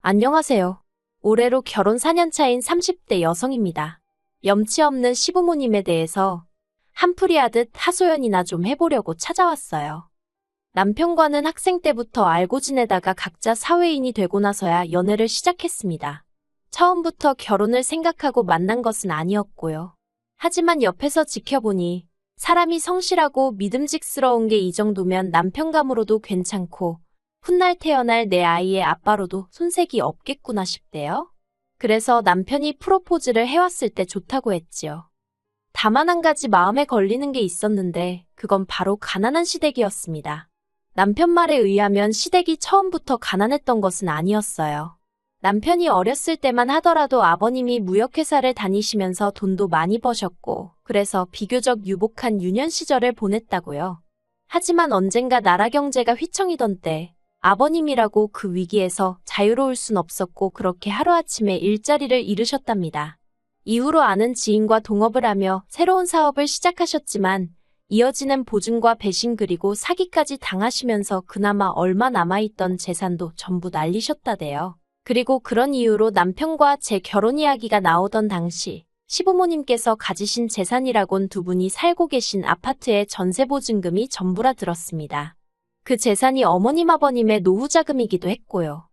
안녕하세요. 올해로 결혼 4년 차인 30대 여성입니다. 염치 없는 시부모님에 대해서 한풀이 하듯 하소연이나 좀 해보려고 찾아왔어요. 남편과는 학생 때부터 알고 지내다가 각자 사회인이 되고 나서야 연애를 시작했습니다. 처음부터 결혼을 생각하고 만난 것은 아니었고요. 하지만 옆에서 지켜보니 사람이 성실하고 믿음직스러운 게 이 정도면 남편감으로도 괜찮고 훗날 태어날 내 아이의 아빠로도 손색이 없겠구나 싶대요. 그래서 남편이 프로포즈를 해왔을 때 좋다고 했지요. 다만 한 가지 마음에 걸리는 게 있었는데 그건 바로 가난한 시댁이었습니다. 남편 말에 의하면 시댁이 처음부터 가난했던 것은 아니었어요. 남편이 어렸을 때만 하더라도 아버님이 무역회사를 다니시면서 돈도 많이 버셨고 그래서 비교적 유복한 유년 시절을 보냈다고요. 하지만 언젠가 나라 경제가 휘청이던 때 아버님이라고 그 위기에서 자유로울 순 없었고 그렇게 하루아침에 일자리를 잃으셨답니다. 이후로 아는 지인과 동업을 하며 새로운 사업을 시작하셨지만 이어지는 보증과 배신 그리고 사기까지 당하시면서 그나마 얼마 남아있던 재산도 전부 날리셨다대요. 그리고 그런 이유로 남편과 제 결혼 이야기가 나오던 당시 시부모님께서 가지신 재산이라곤 두 분이 살고 계신 아파트의 전세보증금이 전부라 들었습니다. 그 재산이 어머님 아버님의 노후자금이기도 했고요.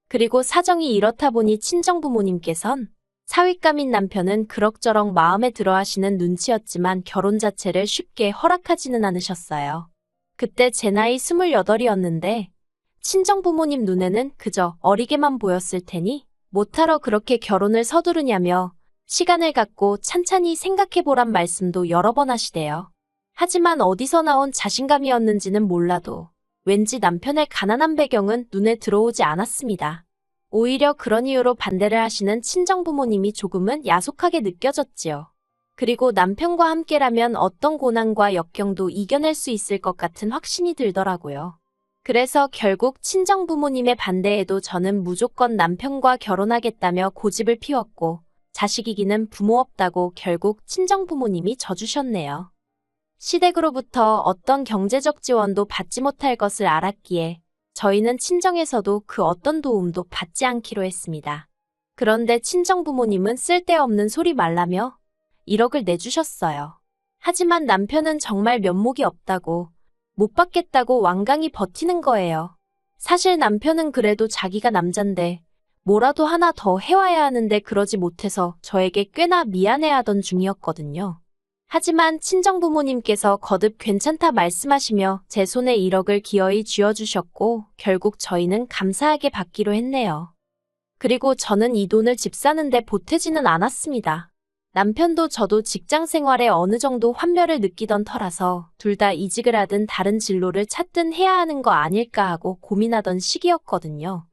그리고 사정이 이렇다 보니 친정부모님께선 사윗감인 남편은 그럭저럭 마음에 들어 하시는 눈치였지만 결혼 자체를 쉽게 허락하지는 않으셨어요. 그때 제 나이 28이었는데 친정부모님 눈에는 그저 어리게만 보였을 테니 못하러 그렇게 결혼을 서두르냐며 시간을 갖고 찬찬히 생각해보란 말씀도 여러 번 하시대요. 하지만 어디서 나온 자신감이었는지는 몰라도 왠지 남편의 가난한 배경은 눈에 들어오지 않았습니다. 오히려 그런 이유로 반대를 하시는 친정부모님이 조금은 야속하게 느껴졌지요. 그리고 남편과 함께라면 어떤 고난과 역경도 이겨낼 수 있을 것 같은 확신이 들더라고요. 그래서 결국 친정부모님의 반대에도 저는 무조건 남편과 결혼하겠다며 고집을 피웠고 자식이기는 부모 없다고 결국 친정부모님이 져주셨네요. 시댁으로부터 어떤 경제적 지원도 받지 못할 것을 알았기에 저희는 친정에서도 그 어떤 도움도 받지 않기로 했습니다. 그런데 친정부모님은 쓸데없는 소리 말라며 1억을 내주셨어요. 하지만 남편은 정말 면목이 없다고 못 받겠다고 완강히 버티는 거예요. 사실 남편은 그래도 자기가 남잔데 뭐라도 하나 더 해와야 하는데 그러지 못해서 저에게 꽤나 미안해하던 중이었거든요. 하지만 친정부모님께서 거듭 괜찮다 말씀하시며 제 손에 1억을 기어이 쥐어주셨고 결국 저희는 감사하게 받기로 했네요. 그리고 저는 이 돈을 집 사는데 보태지는 않았습니다. 남편도 저도 직장 생활에 어느 정도 환멸을 느끼던 터라서 둘 다 이직을 하든 다른 진로를 찾든 해야 하는 거 아닐까 하고 고민하던 시기였거든요.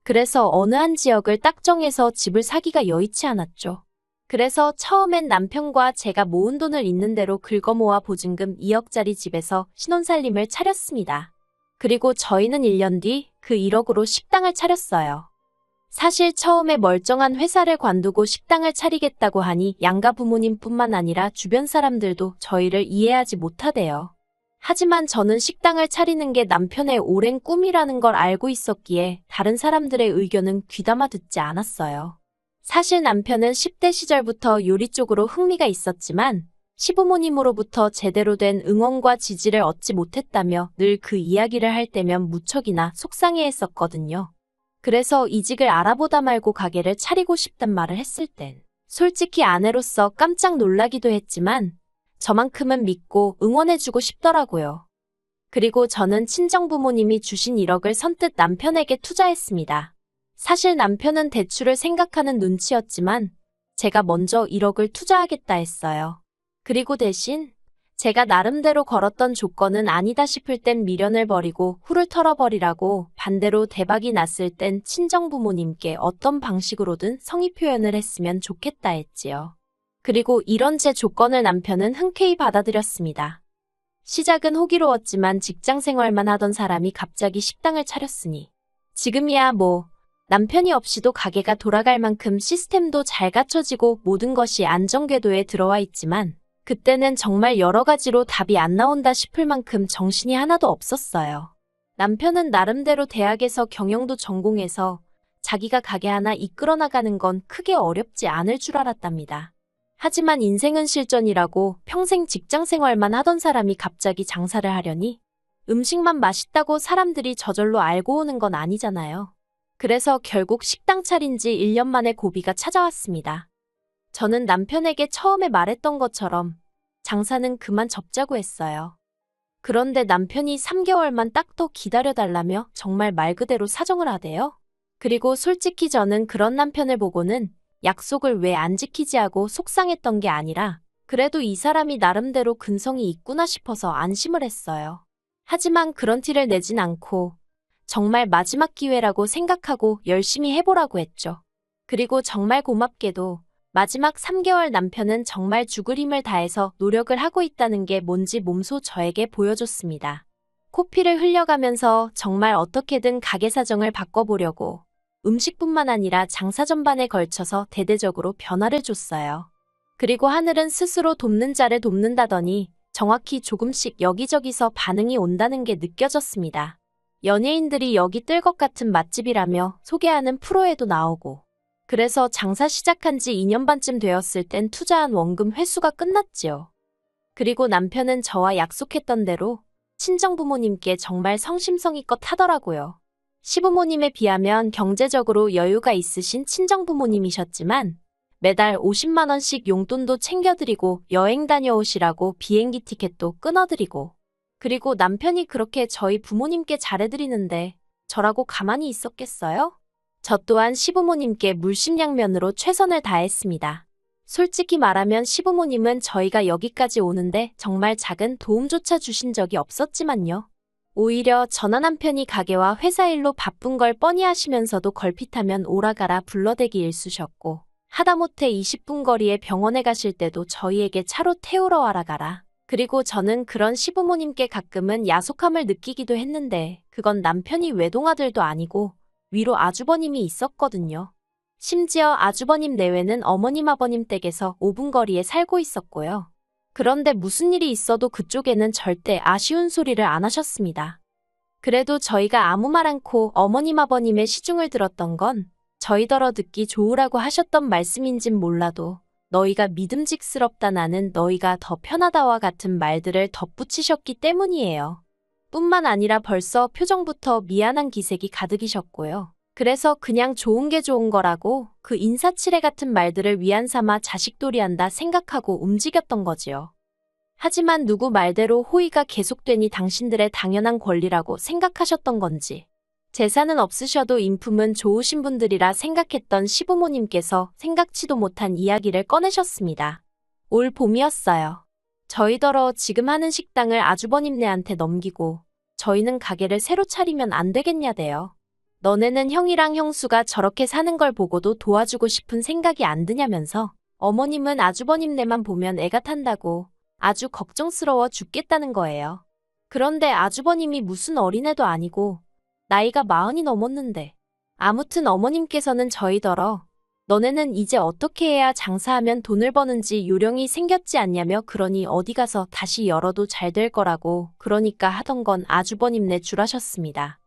그래서 어느 한 지역을 딱 정해서 집을 사기가 여의치 않았죠. 그래서 처음엔 남편과 제가 모은 돈을 있는 대로 긁어모아 보증금 2억짜리 집에서 신혼살림을 차렸습니다. 그리고 저희는 1년 뒤 그 1억으로 식당을 차렸어요. 사실 처음에 멀쩡한 회사를 관두고 식당을 차리겠다고 하니 양가 부모님뿐만 아니라 주변 사람들도 저희를 이해하지 못하대요. 하지만 저는 식당을 차리는 게 남편의 오랜 꿈이라는 걸 알고 있었기에 다른 사람들의 의견은 귀담아 듣지 않았어요. 사실 남편은 10대 시절부터 요리 쪽으로 흥미가 있었지만 시부모님으로부터 제대로 된 응원과 지지를 얻지 못했다며 늘 그 이야기를 할 때면 무척이나 속상해했었거든요. 그래서 이직을 알아보다 말고 가게를 차리고 싶단 말을 했을 땐 솔직히 아내로서 깜짝 놀라기도 했지만 저만큼은 믿고 응원해주고 싶더라고요. 그리고 저는 친정부모님이 주신 1억을 선뜻 남편에게 투자했습니다. 사실 남편은 대출을 생각하는 눈치였지만 제가 먼저 1억을 투자하겠다 했어요. 그리고 대신 제가 나름대로 걸었던 조건은 아니다 싶을 땐 미련을 버리고 후를 털어버리라고 반대로 대박이 났을 땐 친정부모님께 어떤 방식으로든 성의 표현을 했으면 좋겠다 했지요. 그리고 이런 제 조건을 남편은 흔쾌히 받아들였습니다. 시작은 호기로웠지만 직장 생활만 하던 사람이 갑자기 식당을 차렸으니 지금이야 뭐 남편이 없이도 가게가 돌아갈 만큼 시스템도 잘 갖춰지고 모든 것이 안정궤도에 들어와 있지만 그때는 정말 여러 가지로 답이 안 나온다 싶을 만큼 정신이 하나도 없었어요. 남편은 나름대로 대학에서 경영도 전공해서 자기가 가게 하나 이끌어 나가는 건 크게 어렵지 않을 줄 알았답니다. 하지만 인생은 실전이라고 평생 직장 생활만 하던 사람이 갑자기 장사를 하려니 음식만 맛있다고 사람들이 저절로 알고 오는 건 아니잖아요. 그래서 결국 식당 차린 지 1년 만에 고비가 찾아왔습니다. 저는 남편에게 처음에 말했던 것처럼 장사는 그만 접자고 했어요. 그런데 남편이 3개월만 딱 더 기다려달라며 정말 말 그대로 사정을 하대요. 그리고 솔직히 저는 그런 남편을 보고는 약속을 왜 안 지키지 하고 속상했던 게 아니라 그래도 이 사람이 나름대로 근성이 있구나 싶어서 안심을 했어요. 하지만 그런 티를 내진 않고 정말 마지막 기회라고 생각하고 열심히 해보라고 했죠. 그리고 정말 고맙게도 마지막 3개월 남편은 정말 죽을 힘을 다해서 노력을 하고 있다는 게 뭔지 몸소 저에게 보여줬습니다. 코피를 흘려가면서 정말 어떻게든 가게 사정을 바꿔보려고 음식뿐만 아니라 장사 전반에 걸쳐서 대대적으로 변화를 줬어요. 그리고 하늘은 스스로 돕는 자를 돕는다더니 정확히 조금씩 여기저기서 반응이 온다는 게 느껴졌습니다. 연예인들이 여기 뜰 것 같은 맛집이라며 소개하는 프로에도 나오고 그래서 장사 시작한 지 2년 반쯤 되었을 땐 투자한 원금 회수가 끝났지요. 그리고 남편은 저와 약속했던 대로 친정부모님께 정말 성심성의껏 하더라고요. 시부모님에 비하면 경제적으로 여유가 있으신 친정부모님이셨지만 매달 50만 원씩 용돈도 챙겨드리고 여행 다녀오시라고 비행기 티켓도 끊어드리고 그리고 남편이 그렇게 저희 부모님께 잘해드리는데 저라고 가만히 있었겠어요? 저 또한 시부모님께 물심양면으로 최선을 다했습니다. 솔직히 말하면 시부모님은 저희가 여기까지 오는데 정말 작은 도움조차 주신 적이 없었지만요. 오히려 저나 남편이 가게와 회사 일로 바쁜 걸 뻔히 하시면서도 걸핏하면 오라가라 불러대기 일쑤셨고 하다못해 20분 거리에 병원에 가실 때도 저희에게 차로 태우러 와라 가라. 그리고 저는 그런 시부모님께 가끔은 야속함을 느끼기도 했는데 그건 남편이 외동아들도 아니고 위로 아주버님이 있었거든요. 심지어 아주버님 내외는 어머님 아버님 댁에서 5분 거리에 살고 있었고요. 그런데 무슨 일이 있어도 그쪽에는 절대 아쉬운 소리를 안 하셨습니다. 그래도 저희가 아무 말 않고 어머님 아버님의 시중을 들었던 건 저희더러 듣기 좋으라고 하셨던 말씀인진 몰라도 너희가 믿음직스럽다 나는 너희가 더 편하다와 같은 말들을 덧붙이셨기 때문이에요. 뿐만 아니라 벌써 표정부터 미안한 기색이 가득이셨고요. 그래서 그냥 좋은 게 좋은 거라고 그 인사치레 같은 말들을 위안 삼아 자식돌이한다 생각하고 움직였던 거지요. 하지만 누구 말대로 호의가 계속되니 당신들의 당연한 권리라고 생각하셨던 건지 재산은 없으셔도 인품은 좋으신 분들이라 생각했던 시부모님께서 생각지도 못한 이야기를 꺼내셨습니다. 올 봄이었어요. 저희더러 지금 하는 식당을 아주버님네한테 넘기고 저희는 가게를 새로 차리면 안 되겠냐대요. 너네는 형이랑 형수가 저렇게 사는 걸 보고도 도와주고 싶은 생각이 안 드냐면서 어머님은 아주버님네만 보면 애가 탄다고 아주 걱정스러워 죽겠다는 거예요. 그런데 아주버님이 무슨 어린애도 아니고 나이가 40이 넘었는데 아무튼 어머님께서는 저희더러 너네는 이제 어떻게 해야 장사하면 돈을 버는지 요령이 생겼지 않냐며 그러니 어디 가서 다시 열어도 잘 될 거라고 그러니까 하던 건 아주버님네 줄하셨습니다.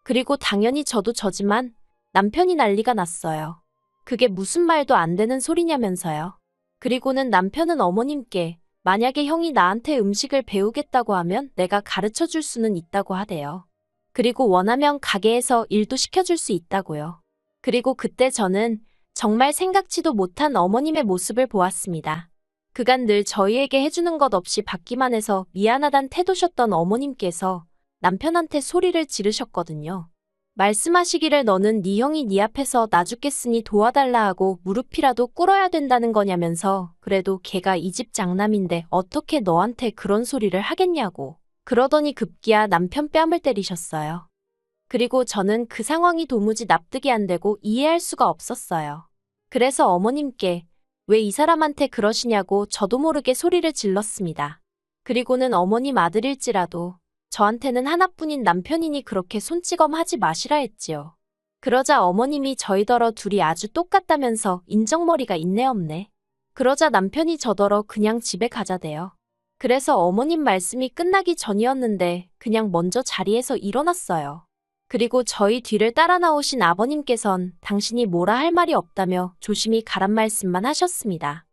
그리고 당연히 저도 저지만 남편이 난리가 났어요. 그게 무슨 말도 안 되는 소리냐면서요. 그리고는 남편은 어머님께 만약에 형이 나한테 음식을 배우겠다고 하면 내가 가르쳐 줄 수는 있다고 하대요. 그리고 원하면 가게에서 일도 시켜줄 수 있다고요. 그리고 그때 저는 정말 생각지도 못한 어머님의 모습을 보았습니다. 그간 늘 저희에게 해주는 것 없이 받기만 해서 미안하단 태도셨던 어머님께서 남편한테 소리를 지르셨거든요. 말씀하시기를 너는 네 형이 네 앞에서 나 죽겠으니 도와달라 하고 무릎이라도 꿇어야 된다는 거냐면서 그래도 걔가 이 집 장남인데 어떻게 너한테 그런 소리를 하겠냐고 그러더니 급기야 남편 뺨을 때리셨어요. 그리고 저는 그 상황이 도무지 납득이 안 되고 이해할 수가 없었어요. 그래서 어머님께 왜 이 사람한테 그러시냐고 저도 모르게 소리를 질렀습니다. 그리고는 어머님 아들일지라도 저한테는 하나뿐인 남편이니 그렇게 손찌검하지 마시라 했지요. 그러자 어머님이 저희더러 둘이 아주 똑같다면서 인정머리가 있네 없네. 그러자 남편이 저더러 그냥 집에 가자대요. 그래서 어머님 말씀이 끝나기 전이었는데 그냥 먼저 자리에서 일어났어요. 그리고 저희 뒤를 따라 나오신 아버님께선 당신이 뭐라 할 말이 없다며 조심히 가란 말씀만 하셨습니다.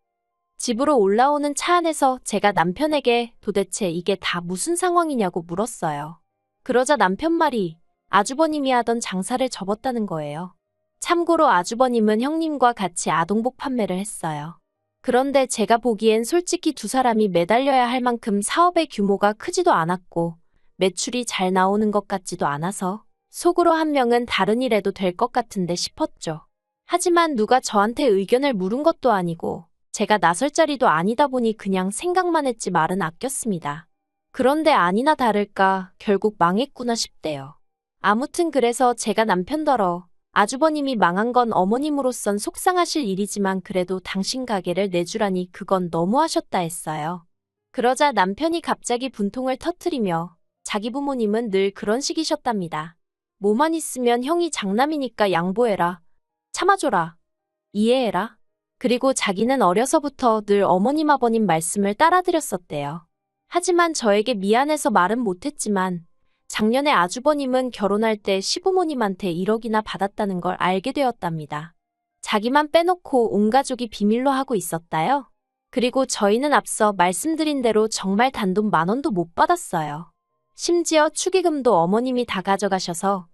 집으로 올라오는 차 안에서 제가 남편에게 도대체 이게 다 무슨 상황이냐고 물었어요. 그러자 남편 말이 아주버님이 하던 장사를 접었다는 거예요. 참고로 아주버님은 형님과 같이 아동복 판매를 했어요. 그런데 제가 보기엔 솔직히 두 사람이 매달려야 할 만큼 사업의 규모가 크지도 않았고 매출이 잘 나오는 것 같지도 않아서 속으로 한 명은 다른 일 해도 될 것 같은데 싶었죠. 하지만 누가 저한테 의견을 물은 것도 아니고 제가 나설 자리도 아니다 보니 그냥 생각만 했지 말은 아꼈습니다. 그런데 아니나 다를까 결국 망했구나 싶대요. 아무튼 그래서 제가 남편더러 아주버님이 망한 건 어머님으로선 속상하실 일이지만 그래도 당신 가게를 내주라니 그건 너무하셨다 했어요. 그러자 남편이 갑자기 분통을 터뜨리며 자기 부모님은 늘 그런 식이셨답니다. 뭐만 있으면 형이 장남이니까 양보해라. 참아줘라. 이해해라. 그리고 자기는 어려서부터 늘 어머님 아버님 말씀을 따라드렸었대요. 하지만 저에게 미안해서 말은 못했지만 작년에 아주버님은 결혼할 때 시부모님한테 1억이나 받았다는 걸 알게 되었답니다. 자기만 빼놓고 온 가족이 비밀로 하고 있었다요. 그리고 저희는 앞서 말씀드린 대로 정말 단돈 10,000원도 못 받았어요. 심지어 축의금도 어머님이 다 가져가셔서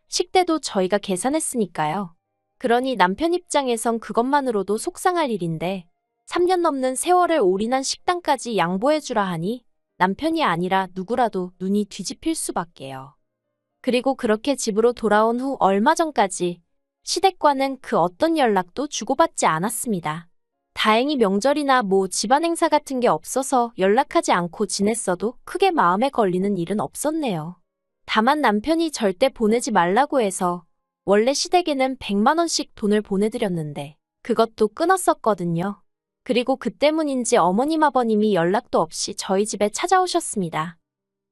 식대도 저희가 계산했으니까요. 그러니 남편 입장에선 그것만으로도 속상할 일인데 3년 넘는 세월을 올인한 식당까지 양보해주라 하니 남편이 아니라 누구라도 눈이 뒤집힐 수밖에요. 그리고 그렇게 집으로 돌아온 후 얼마 전까지 시댁과는 그 어떤 연락도 주고받지 않았습니다. 다행히 명절이나 집안 행사 같은 게 없어서 연락하지 않고 지냈어도 크게 마음에 걸리는 일은 없었네요. 다만 남편이 절대 보내지 말라고 해서 원래 시댁에는 100만 원씩 돈을 보내드렸는데 그것도 끊었었거든요. 그리고 그 때문인지 어머님 아버님이 연락도 없이 저희 집에 찾아오셨습니다.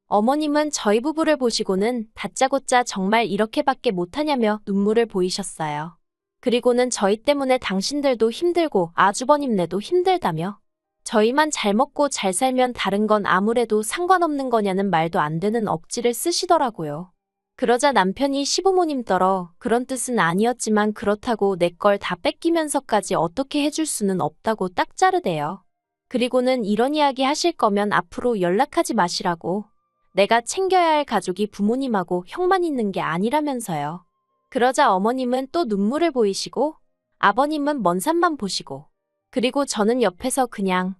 어머님은 저희 부부를 보시고는 다짜고짜 정말 이렇게밖에 못하냐며 눈물을 보이셨어요. 그리고는 저희 때문에 당신들도 힘들고 아주버님네도 힘들다며 저희만 잘 먹고 잘 살면 다른 건 아무래도 상관없는 거냐는 말도 안 되는 억지를 쓰시더라고요. 그러자 남편이 시부모님더러 그런 뜻은 아니었지만 그렇다고 내 걸 다 뺏기면서까지 어떻게 해줄 수는 없다고 딱 자르대요. 그리고는 이런 이야기 하실 거면 앞으로 연락하지 마시라고. 내가 챙겨야 할 가족이 부모님하고 형만 있는 게 아니라면서요. 그러자 어머님은 또 눈물을 보이시고 아버님은 먼 산만 보시고 그리고 저는 옆에서 그냥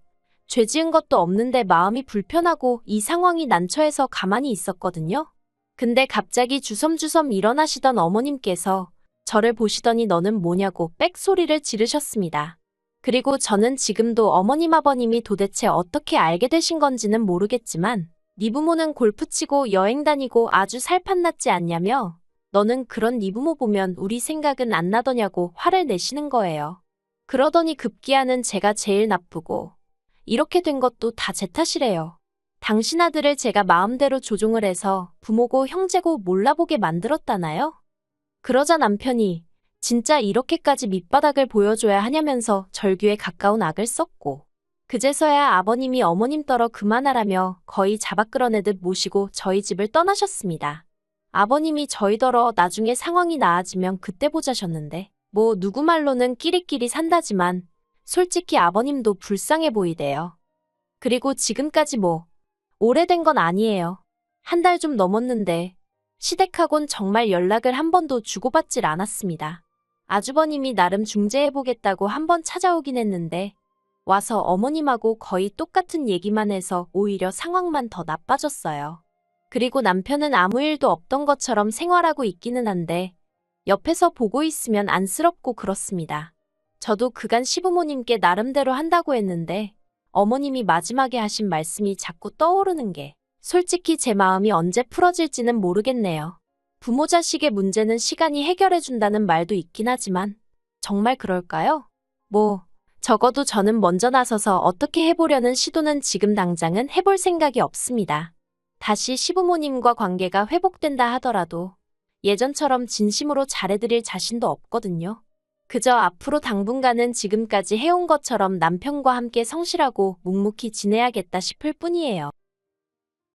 죄 지은 것도 없는데 마음이 불편하고 이 상황이 난처해서 가만히 있었거든요. 근데 갑자기 주섬주섬 일어나시던 어머님께서 저를 보시더니 너는 뭐냐고 빽소리를 지르셨습니다. 그리고 저는 지금도 어머님 아버님이 도대체 어떻게 알게 되신 건지는 모르겠지만 네 부모는 골프 치고 여행 다니고 아주 살판났지 않냐며 너는 그런 네 부모 보면 우리 생각은 안 나더냐고 화를 내시는 거예요. 그러더니 급기야는 제가 제일 나쁘고 이렇게 된 것도 다 제 탓이래요. 당신 아들을 제가 마음대로 조종을 해서 부모고 형제고 몰라보게 만들었다나요? 그러자 남편이 진짜 이렇게까지 밑바닥을 보여줘야 하냐면서 절규에 가까운 악을 썼고 그제서야 아버님이 어머님 떨어 그만하라며 거의 잡아 끌어내듯 모시고 저희 집을 떠나셨습니다. 아버님이 저희더러 나중에 상황이 나아지면 그때 보자셨는데 누구 말로는 끼리끼리 산다지만 솔직히 아버님도 불쌍해 보이대요. 그리고 지금까지 오래된 건 아니에요. 한 달 좀 넘었는데 시댁하곤 정말 연락을 한 번도 주고받질 않았습니다. 아주버님이 나름 중재해보겠다고 한 번 찾아오긴 했는데 와서 어머님하고 거의 똑같은 얘기만 해서 오히려 상황만 더 나빠졌어요. 그리고 남편은 아무 일도 없던 것처럼 생활하고 있기는 한데 옆에서 보고 있으면 안쓰럽고 그렇습니다. 저도 그간 시부모님께 나름대로 한다고 했는데 어머님이 마지막에 하신 말씀이 자꾸 떠오르는 게 솔직히 제 마음이 언제 풀어질지는 모르겠네요. 부모 자식의 문제는 시간이 해결해준다는 말도 있긴 하지만 정말 그럴까요? 적어도 저는 먼저 나서서 어떻게 해보려는 시도는 지금 당장은 해볼 생각이 없습니다. 다시 시부모님과 관계가 회복된다 하더라도 예전처럼 진심으로 잘해드릴 자신도 없거든요. 그저 앞으로 당분간은 지금까지 해온 것처럼 남편과 함께 성실하고 묵묵히 지내야겠다 싶을 뿐이에요.